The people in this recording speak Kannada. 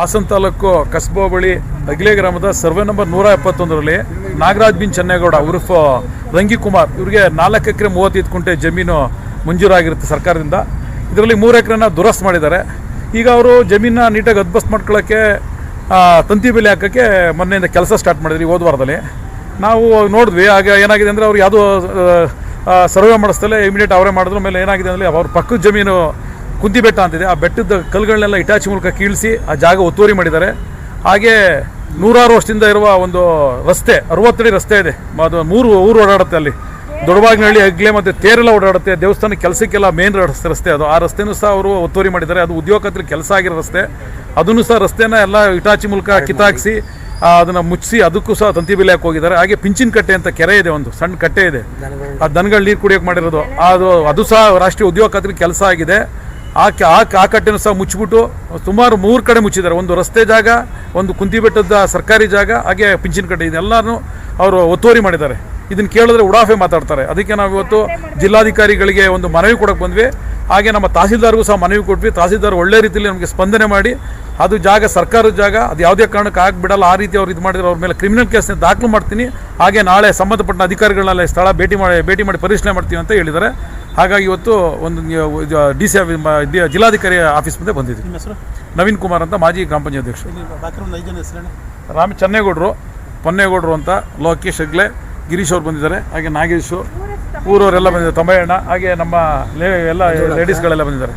ಹಾಸನ ತಾಲೂಕು ಕಸ್ಬಾ ಬಳಿ ಅಗಿಲೆ ಗ್ರಾಮದ ಸರ್ವೆ ನಂಬರ್ 171ರಲ್ಲಿ ನಾಗರಾಜ್ ಬಿನ್ ಚೆನ್ನೇಗೌಡ ಉರ್ಫ್ ರಂಗಿ ಕುಮಾರ್ ಇವರಿಗೆ 4 ಎಕರೆ 35 ಗುಂಟೆ ಜಮೀನು ಮಂಜೂರಾಗಿರುತ್ತೆ ಸರ್ಕಾರದಿಂದ. ಇದರಲ್ಲಿ 3 ಎಕರೆನ ದುರಸ್ತು ಮಾಡಿದ್ದಾರೆ. ಈಗ ಅವರು ಜಮೀನನ್ನ ನೀಟಾಗಿ ಅದ್ಬಸ್ತ್ ಮಾಡ್ಕೊಳ್ಳೋಕ್ಕೆ ತಂತಿ ಬೇಲಿ ಹಾಕೋಕ್ಕೆ ಮೊನ್ನೆಯಿಂದ ಕೆಲಸ ಸ್ಟಾರ್ಟ್ ಮಾಡಿದ್ರಿ ಹೋದ ವಾರದಲ್ಲಿ. ನಾವು ನೋಡಿದ್ವಿ. ಆಗ ಏನಾಗಿದೆ ಅಂದರೆ ಅವ್ರು ಯಾವುದೋ ಸರ್ವೆ ಮಾಡಿಸ್ತಲೇ ಇಮಿಡಿಯೇಟ್ ಅವರೇ ಮಾಡಿದ್ರು. ಮೇಲೆ ಏನಾಗಿದೆ ಅಂದರೆ ಅವ್ರ ಪಕ್ಕದ ಜಮೀನು ಕುಂತಿ ಬೆಟ್ಟ ಅಂತಿದೆ. ಆ ಬೆಟ್ಟದ ಕಲ್ಲುಗಳನ್ನೆಲ್ಲ ಇಟಾಚಿ ಮೂಲಕ ಕೀಳಿಸಿ ಆ ಜಾಗ ಒತ್ತುವರಿ ಮಾಡಿದ್ದಾರೆ. ಹಾಗೆ 100 ವರ್ಷದಿಂದ ಇರುವ ಒಂದು ರಸ್ತೆ 60 ಅಡಿ ರಸ್ತೆ ಇದೆ. ಅದು 3 ಊರು ಓಡಾಡುತ್ತೆ. ಅಲ್ಲಿ ದೊಡ್ಡಬಾಗಿನಹಳ್ಳಿ ಹೆಗ್ಲೆ ಮತ್ತು ತೇರೆಲ್ಲ ಓಡಾಡುತ್ತೆ. ದೇವಸ್ಥಾನ ಕೆಲಸಕ್ಕೆಲ್ಲ ಮೇನ್ ರಸ್ತೆ ಅದು. ಆ ರಸ್ತೆನೂ ಸಹ ಅವರು ಒತ್ತುವರಿ ಮಾಡಿದ್ದಾರೆ. ಅದು ಉದ್ಯೋಗ ಖಾತ್ರಿ ಕೆಲಸ ಆಗಿರೋ ರಸ್ತೆ. ಅದನ್ನು ಸಹ ರಸ್ತೆನ ಎಲ್ಲ ಇಟಾಚಿ ಮೂಲಕ ಕಿತ್ತಾಕಿಸಿ ಅದನ್ನು ಮುಚ್ಚಿಸಿ ಅದಕ್ಕೂ ಸಹ ತಂತಿ ಬೇಲಿ ಹಾಕಿ ಹೋಗಿದ್ದಾರೆ. ಹಾಗೆ ಪಿಂಚಿನ ಕಟ್ಟೆ ಅಂತ ಕೆರೆ ಇದೆ, ಒಂದು ಸಣ್ಣ ಕಟ್ಟೆ ಇದೆ. ಆ ದನಗಳು ನೀರು ಕುಡಿಯೋಕೆ ಮಾಡಿರೋದು ಅದು ಸಹ ರಾಷ್ಟ್ರೀಯ ಉದ್ಯೋಗ ಖಾತ್ರಿ ಕೆಲಸ ಆಗಿದೆ. ಆ ಕಟ್ಟೆನೂ ಸಹ ಮುಚ್ಚಿಬಿಟ್ಟು ಸುಮಾರು 3 ಕಡೆ ಮುಚ್ಚಿದ್ದಾರೆ. ಒಂದು ರಸ್ತೆ ಜಾಗ, ಒಂದು ಕುಂತಿ ಬೆಟ್ಟದ ಸರ್ಕಾರಿ ಜಾಗ, ಹಾಗೆ ಪಿಂಚಿನ ಕಟ್ಟೆ ಇದೆಲ್ಲನೂ ಅವರು ಒತ್ತುವರಿ ಮಾಡಿದ್ದಾರೆ. ಇದನ್ನು ಕೇಳಿದ್ರೆ ಉಡಾಫೆ ಮಾತಾಡ್ತಾರೆ. ಅದಕ್ಕೆ ನಾವು ಇವತ್ತು ಜಿಲ್ಲಾಧಿಕಾರಿಗಳಿಗೆ ಒಂದು ಮನವಿ ಕೊಡೋಕೆ ಬಂದ್ವಿ. ಹಾಗೆ ನಮ್ಮ ತಹಸೀಲ್ದಾರ್ಗೂ ಸಹ ಮನವಿ ಕೊಟ್ವಿ. ತಹಸೀಲ್ದಾರ್ ಒಳ್ಳೆ ರೀತಿಯಲ್ಲಿ ನಮಗೆ ಸ್ಪಂದನೆ ಮಾಡಿ ಅದು ಜಾಗ ಸರ್ಕಾರದ ಜಾಗ, ಅದು ಯಾವುದೇ ಕಾರಣಕ್ಕೆ ಆಗಿಬಿಡಲ್ಲ. ಆ ರೀತಿ ಅವ್ರು ಇದು ಮಾಡಿದ್ರೆ ಅವ್ರ ಮೇಲೆ ಕ್ರಿಮಿನಲ್ ಕೇಸ್ನ ದಾಖಲು ಮಾಡ್ತೀನಿ. ಹಾಗೆ ನಾಳೆ ಸಂಬಂಧಪಟ್ಟ ಅಧಿಕಾರಿಗಳನ್ನೆಲ್ಲ ಸ್ಥಳ ಭೇಟಿ ಮಾಡಿ ಪರಿಶೀಲನೆ ಮಾಡ್ತೀವಿ ಅಂತ ಹೇಳಿದ್ದಾರೆ. ಹಾಗಾಗಿ ಇವತ್ತು ಒಂದು DC ಜಿಲ್ಲಾಧಿಕಾರಿ ಆಫೀಸ್ ಮುಂದೆ ಬಂದಿದ್ವಿ. ನವೀನ್ ಕುಮಾರ್ ಅಂತ, ಮಾಜಿ ಗ್ರಾಮ ಪಂಚಾಯತ್ ಅಧ್ಯಕ್ಷರು. ಚೆನ್ನೇಗೌಡರು, ಪೊನ್ನೇಗೌಡರು ಅಂತ, ಲೋಕೇಶ್ ಹೆಗ್ಲೆ, ಗಿರೀಶ್ ಅವ್ರು ಬಂದಿದ್ದಾರೆ. ಹಾಗೆ ನಾಗೇಶು, ಊರವರೆಲ್ಲ ಬಂದಿದ್ದಾರೆ, ತಮ್ಮಯ್ಯಣ್ಣ, ಹಾಗೆ ನಮ್ಮ ಎಲ್ಲ ಲೇಡೀಸ್ಗಳೆಲ್ಲ ಬಂದಿದ್ದಾರೆ.